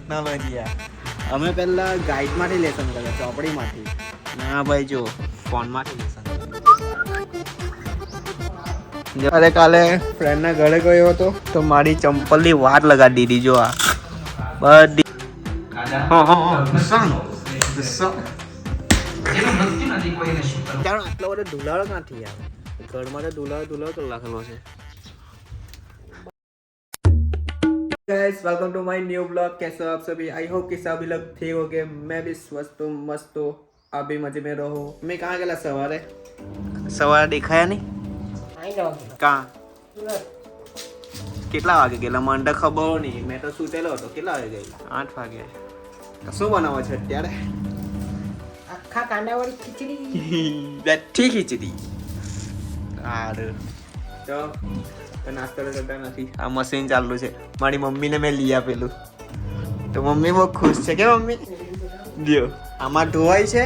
Technology અમે પહેલા ગાઈડમાંથી lesson કર્યા ચોપડીમાંથી. ના ભાઈ જો ફોનમાંથી લેસન કર્યા. અરે કાલે ફ્રેન્ડના ઘરે ગયો હતો તો મારી ચંપલની વાર લગાડી દીધી. જો આ બધી આટલો બધો ધુલાળો ક્યાંથી યાર? ઘરમાં તો ધુલાળો તો લખેલો છે. Guys welcome to my new blog. कैसे हो आप सभी? आई होप कि सभी लोग ठीक हो गए. मैं भी स्वस्थ हूँ, मस्त हूँ, अभी मजे में रहो. मैं कहाँ गया सवारे देखाया नहीं कहाँ કેટલા વાગે ગયેલા મને તો ખબર નહીં. મેં તો સૂતેલો હતો. કેટલા વાગે ગયેલા? 8 વાગે. શું બનાવો છે અત્યારે? આખા કાંદાવાળી ખીચડી. બેઠી ખીચડી. સારું તો નાસ્તો કરતા નથી. આ મશીન ચાલુ છે. મારી મમ્મીને મેં લઈ આપેલું તો મમ્મી બહુ ખુશ છે. કે મમ્મી જો આમાં ધોવાય છે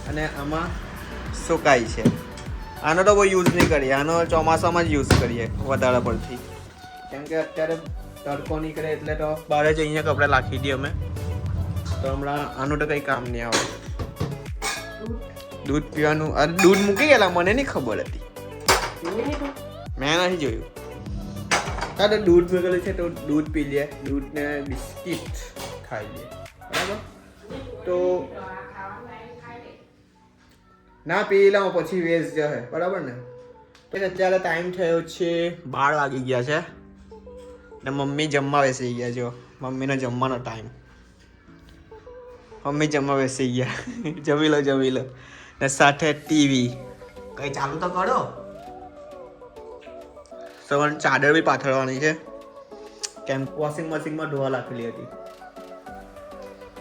અને આમાં સુકાય છે. આનો તો બહુ યુઝ નહીં કરીએ. આનો ચોમાસામાં જ યુઝ કરીએ વધારે પડતી, કેમ કે અત્યારે તડકો નીકળે એટલે તો બહાર જ અહીંયા કપડાં રાખી દઈએ અમે. તો હમણાં આનું તો કંઈ કામ નહીં આવે. દૂધ પીવાનું અરે દૂધ મૂકી ગયેલા મને નહીં ખબર હતી. મેં નથી જોયું. હા તો દૂધ મૂકેલું છે તો દૂધ પી લે. દૂધ ને બિસ્કિટ ખાઈ લે. બરાબર તો ના પી લઉં પછી વેસ્ટ જશે. બરાબર ને? પછી અત્યારે ટાઈમ થયો છે 12 વાગી ગયા છે ને મમ્મી જમવા બેસી ગયા. જો મમ્મીનો જમવાનો ટાઈમ. મમ્મી જમવા બેસી ગયા. જમી લો ને સાથે ટીવી. કંઈ ચાલુ તો કરો. સવારે ચાદર બી પાથરવાની છે કેમ વોશિંગ મશીનમાં ધોવા રાખેલી હતી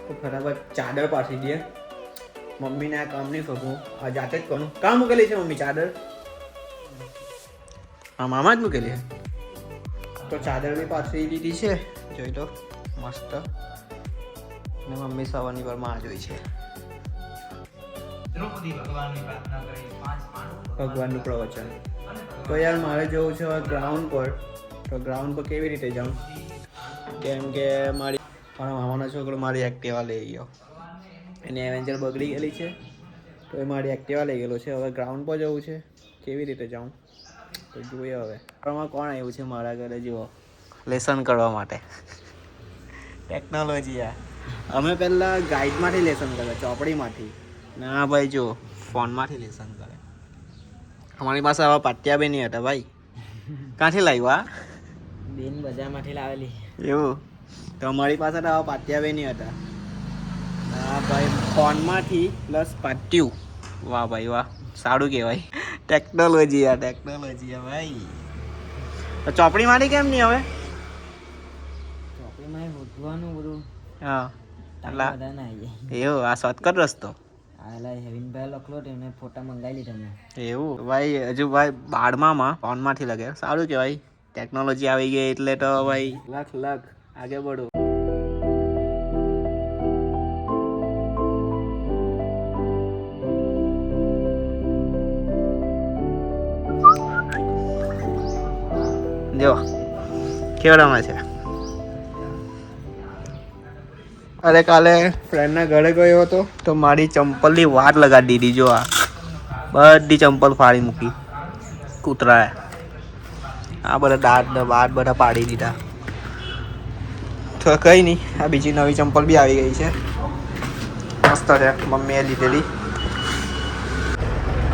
તો ફટાફટ ચાદર પાથરી દઈએ. મમ્મીને આ કામ નહીં કરું, આ જાતે જ કરું. કામ મૂકેલી છે મમ્મી ચાદર? હા મામા જ મૂકેલી છે. તો ચાદર બી પાથરી દીધી છે. જોઈ લો મસ્ત. ને મમ્મી સવારની વારમાં આ જોઈ છે ભગવાનનું પ્રવચન. તો યાર મારે જવું છે ગ્રાઉન્ડ પર. તો ગ્રાઉન્ડ પર કેવી રીતે જાઉં? કેમ કે મારા મામાનો છોકરો મારી એક્ટિવા લઈ ગયો. એની એવેન્જર બગડી ગયેલી છે તો એ મારી એક્ટિવા લઈ ગયેલો છે. હવે ગ્રાઉન્ડ પર જવું છે. કેવી રીતે જાઉં તો જોઈએ. હવે આમાં કોણ આવ્યું છે મારા ઘરે? જુઓ લેસન કરવા માટે. ટેકનોલોજી અમે પહેલાં ગાઈડમાંથી લેસન કર્યા ચોપડીમાંથી. ના ભાઈ જો ફોનમાંથી લેસન કરે. અમારી પાસે આવા પાટિયા બી નહીં હતા ભાઈ. ક્યાંથી લાવ્યા? બેન બજારમાંથી લાવેલી. એવું? તો અમારી પાસે તો આવા પાટિયા બી નહીં હતા. હા ભાઈ ફોનમાંથી પ્લસ પાટિયું. વાહ ભાઈ વાહ, સારું કહેવાય. ટેકનોલોજી ભાઈ. તો ચોપડીમાંથી કેમ નહીં હવે? ચોપડીમાં શોધવાનું બધું. હા બધા ના આવી. એવું? આ શોર્ટકટ રસ્તો. આલા હેવિનભાઈ લખલો તેને ફોટા મંગાવી લીધા મેં. એવું ભાઈ? હજુ ભાઈ 12માં ફોનમાંથી લગે. સારું કહેવાય. ટેકનોલોજી આવી ગઈ એટલે તો ભાઈ લખ આગે બઢો. જો કેવડામાં છે. અરે કાલે ફ્રેન્ડના ઘરે ગયો હતો તો મારી ચંપલની વાર લગાડી દીધી. જો આ બધી ચંપલ ફાડી મૂકી કૂતરાએ. આ બધા દાંત બાદ બધા પાડી દીધા. તો કંઈ નહીં, આ બીજી નવી ચંપલ બી આવી ગઈ છે. મસ્ત છે. મમ્મીએ લીધેલી.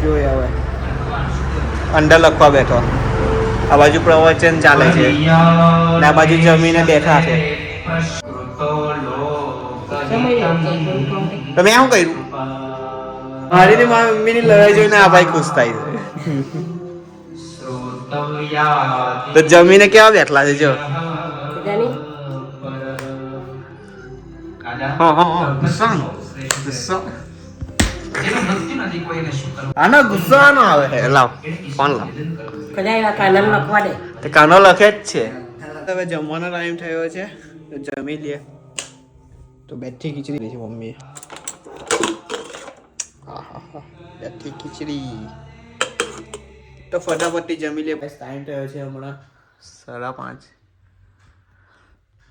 જોઈએ હવે અંદર લખવા બેઠો. આ બાજુ પ્રવચન ચાલે છે ને આ બાજુ જમીને બેઠા છે. તમે શું કર્યું? મારી ને મારી મમ્મીની લડાઈ જોઈને આ ભાઈ ખુશ થાય છે. તો જમીને કેવા બેઠલા છે જો. આનો ગુસ્સો આનો આવે છે. લાવ ફોન લાવ. કાનો લખે જ છે. હવે જમવાનો ટાઈમ થયો છે તો જમી લે. તો બેઠી ખીચડી છે મમ્મીએ. બેઠી ખીચડી તો ફટાફટથી જમી લે. ટાઈમ થયો છે હમણાં 5:30.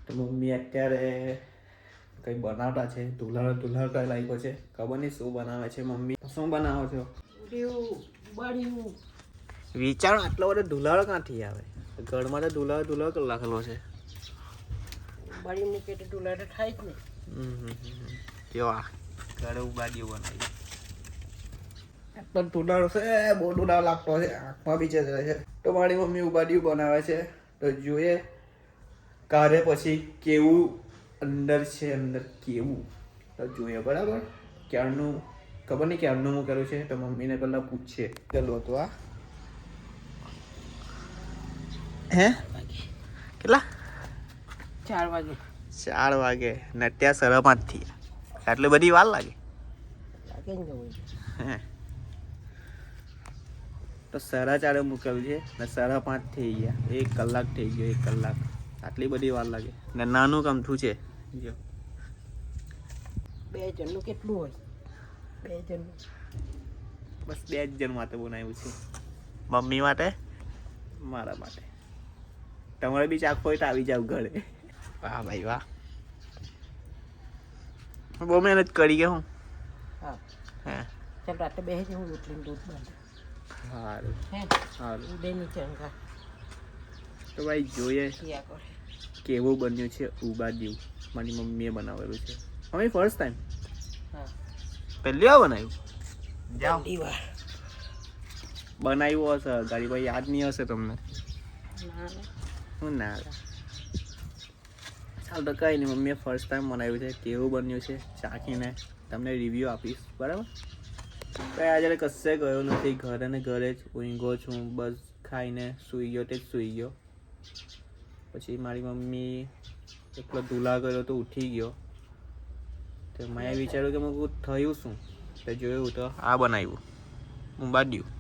તો મમ્મી અત્યારે કંઈ બનાવતા છે, ધુલાવતા લાગ્યો છે, ખબર નહીં શું બનાવે છે મમ્મી. શું બનાવો છો? વિચારો આટલો બધો ધુલાળો ક્યાંથી આવે? ઘરમાં તો ધુલાળો લખેલો છે. બાળી મૂકે તો ધુલાળો થાય જ ને. કેવા ઘરે ઉબાડીઓ બનાવી. આટલો ધુલાળો છે, બહુ ધુલાળો લાગતો છે, આંખમાં બી છે. તો મારી મમ્મી ઉબાડીઓ બનાવે છે. તો જોઈએ કારે પછી કેવું અંદર છે, અંદર કેવું તો જોઈએ. બરાબર, ક્યારનું ખબર નહીં ક્યારનું હું કરું છે. તો મમ્મીને પહેલાં પૂછીએ. ચાલો તો આ હે કેટલા 4 વાગે 4 વાગે ને ત્યાં 5:30 થી આટલી બધી વાર લાગે લાગે ને હે તો 4:30 મૂકેલું છે ને 5:30 થઈ ગયા. 1 કલાક થઈ ગયો. 1 કલાક આટલી બધી વાર લાગે ને નાનું કમથું છે. જો 2 જણનું કેટલું હોય? 2 જણનું બસ 2 જ જણ માટે બનાવ્યું છે. મમ્મી માટે, મારા માટે. તમારે બી ચાખ હોય તો આવી જાવ ઘરે. વાહ ભાઈ વાહ, બહુ મહેનત કરી ગયા હું. હા હે ચાલ રાતે બેસી જવું રોટલી દૂધ બાંધે. સારું હે સારું. ઉડે નીચે અંગા તો ભાઈ જોઈએ કિયા કરે. કેવું બન્યું છે ઉબાડિયું. મારી મમ્મીએ બનાવેલું છે. મમ્મી ફર્સ્ટ ટાઈમ હા પહેલી વાર બનાવ્યું. જાઓ પહેલી વાર બનાવ્યું હશે ગાડી ભાઈ, યાદ નહીં હશે તમને. ના હું ના ચાલ તો કંઈ નહીં. મમ્મીએ ફર્સ્ટ ટાઈમ બનાવ્યું છે. કેવું બન્યું છે ચાખીને તમને રિવ્યૂ આપીશ. બરાબર. કંઈ આજે કશે ગયો નથી, ઘરે ને ઘરે જ ઊંઘો છું. બસ ખાઈને સૂઈ ગયો તે જ સૂઈ ગયો. પછી મારી મમ્મી એટલો ધૂલા કર્યો તો ઉઠી ગયો. તો મેં વિચાર્યું કે મેં થયું શું, તો જોયું તો આ બનાવ્યું ઉબાડિયું.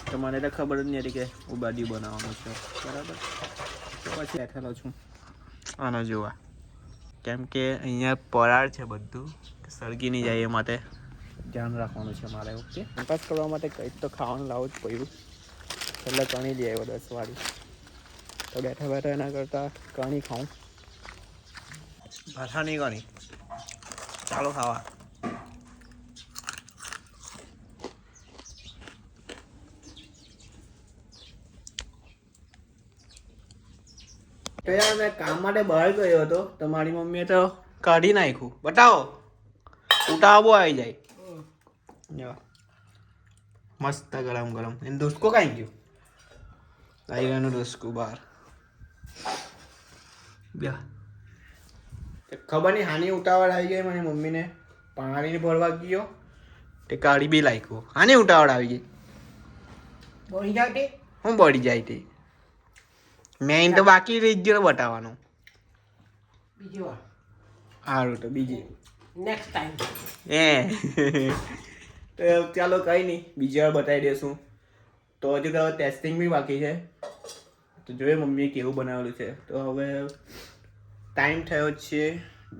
તો મને તો ખબર જ નહીં હતી કે ઉબાડિયું બનાવવાનું છે. બરાબર. તો પછી બેઠેલો છું આનો જોવા, કેમ કે અહીંયા પરાળ છે બધું, સળગી નહીં જાય એ માટે ધ્યાન રાખવાનું છે મારે. ઓકે, કંપાસ કરવા માટે કંઈક તો ખાવાનું લાવવું જ પડ્યું. એટલે કણી લઈ આવ્યો 10 વાળી. તો બેઠા બેઠા એના કરતાં કણી ખાઉં. ભાષાની કણી ચાલો ખાવા. તો યાર મેં કામ માટે બહાર ગયો હતો તો મારી મમ્મીએ તો કાઢી નાખ્યું. બતાવો, ઉટાવો આવી જાય. મસ્ત ગરમ ગરમ. એને દુસકો કાંઈ ગયું? આવી ગયું દુસકું બહાર. ખબર નહીં હાની ઉતાવળ આવી ગઈ મારી મમ્મીને. પાણી ભરવા ગયો તે કાઢી બી લાગ્યું. હાની ઉતાવળ આવી ગઈ? બોલી જાવ તે હું બળી જાય તે. મેં તો બાકી રહી ગયો બતાવવાનું. બીજી વાર સારું તો બીજી નેક્સ્ટ ટાઈમ. તો ચાલો કંઈ નહીં, બીજી વાર બતાવી દઈશું. તો હજુ તો ટેસ્ટિંગ બી બાકી છે. તો જોઈએ મમ્મીએ કેવું બનાવેલું છે. તો હવે ટાઈમ થયો છે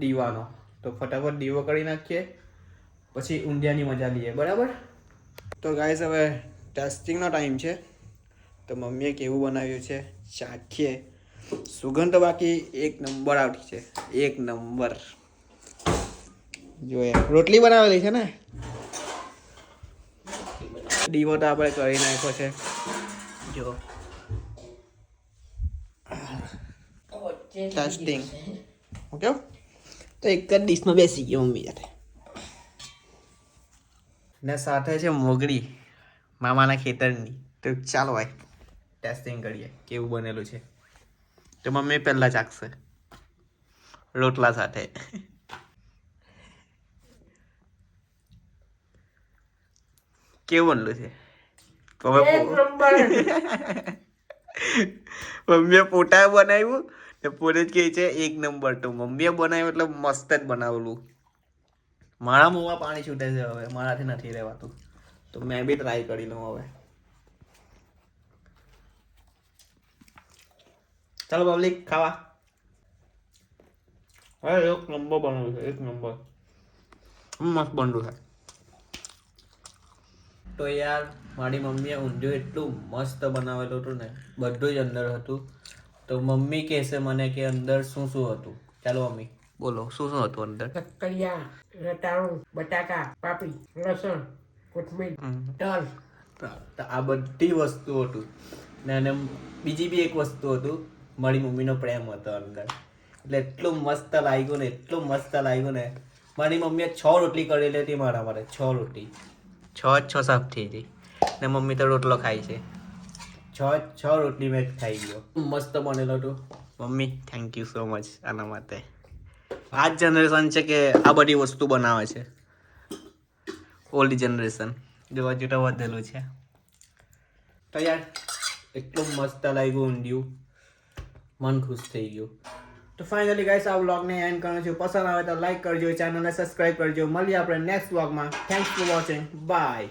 દીવાનો. તો ફટાફટ દીવો કરી નાખીએ, પછી ઊંધિયાની મજા લઈએ. બરાબર. તો ગાઈસ હવે ટેસ્ટિંગનો ટાઈમ છે. તો મમ્મીએ કેવું બનાવ્યું છે ચાખીએ. સુગંધ તો બાકી 1 નંબર આવતી છે. 1 નંબર. જોઈએ રોટલી બનાવેલી છે ને. દીવો તો આપણે કરી નાખ્યો છે. જો ટેસ્ટિંગ ઓકે. તો એક જ ડીશમાં બેસી ગયો મમ્મી સાથે. ને સાથે છે મોગરી મામાના ખેતરની. તો ચાલો ભાઈ ટેસ્ટિંગ કરીએ કેવું બનેલું છે. તો મમ્મી પહેલાં ચાખશે રોટલા સાથે. કેવું બનેલું છે? મમ્મીએ પોતા બનાવ્યું ને પોતે જ કહે છે 1 નંબર. તો મમ્મીએ બનાવ્યું એટલે મસ્ત જ બનાવેલું. મારા મોંમાં પાણી છૂટે છે હવે, મારાથી નથી રહેવાતું. તો મેં બી ટ્રાય કરી લઉં હવે. ચાલો પબ્લિક ખાવા. હવે 1 નંબર બનાવ્યું છે. 1 નંબર મસ્ત બનતું છે. તો યાર મારી મમ્મીએ ઊંધિયું એટલું મસ્ત બનાવેલું હતું ને, બધું જ અંદર હતું. તો મમ્મી કહેશે મને કે અંદર શું શું હતું. ચાલો મમ્મી બોલો શું શું હતું અંદર. કકડિયા, રતાળું, બટાકા, પાપડી, લસણ, કોથમીર, તલ. તો આ બધી વસ્તુ હતું ને અને બીજી બી એક વસ્તુ હતું, મારી મમ્મીનો પ્રેમ હતો અંદર. એટલે એટલું મસ્ત લાગ્યું ને મારી મમ્મીએ 6 રોટલી કરેલી હતી મારા માટે. 6 રોટલી 6 સાફ થઈ હતી ને મમ્મી તો રોટલો ખાય છે. 6 રોટલી મેં ખાઈ ગયો. મસ્ત બનેલો હતું. Mummy thank you so much આના માટે. આ જ જનરેશન છે કે આ બધી વસ્તુ બનાવે છે. ઓલ્ડ જનરેશન જો હજુ તો વધેલું છે. તો યાર એટલું મસ્ત લાગ્યું ઊંધિયું, મન ખુશ થઈ ગયું. તો ફાઇનલી ગાઈસ આ વ્લોગને એન્ડ કરવાનો છું. પસંદ આવે તો લાઈક કરજો, ચેનલને સબસ્ક્રાઇબ કરજો. મળીએ આપણે નેક્સ્ટ વ્લોગમાં. Thanks for watching. બાય.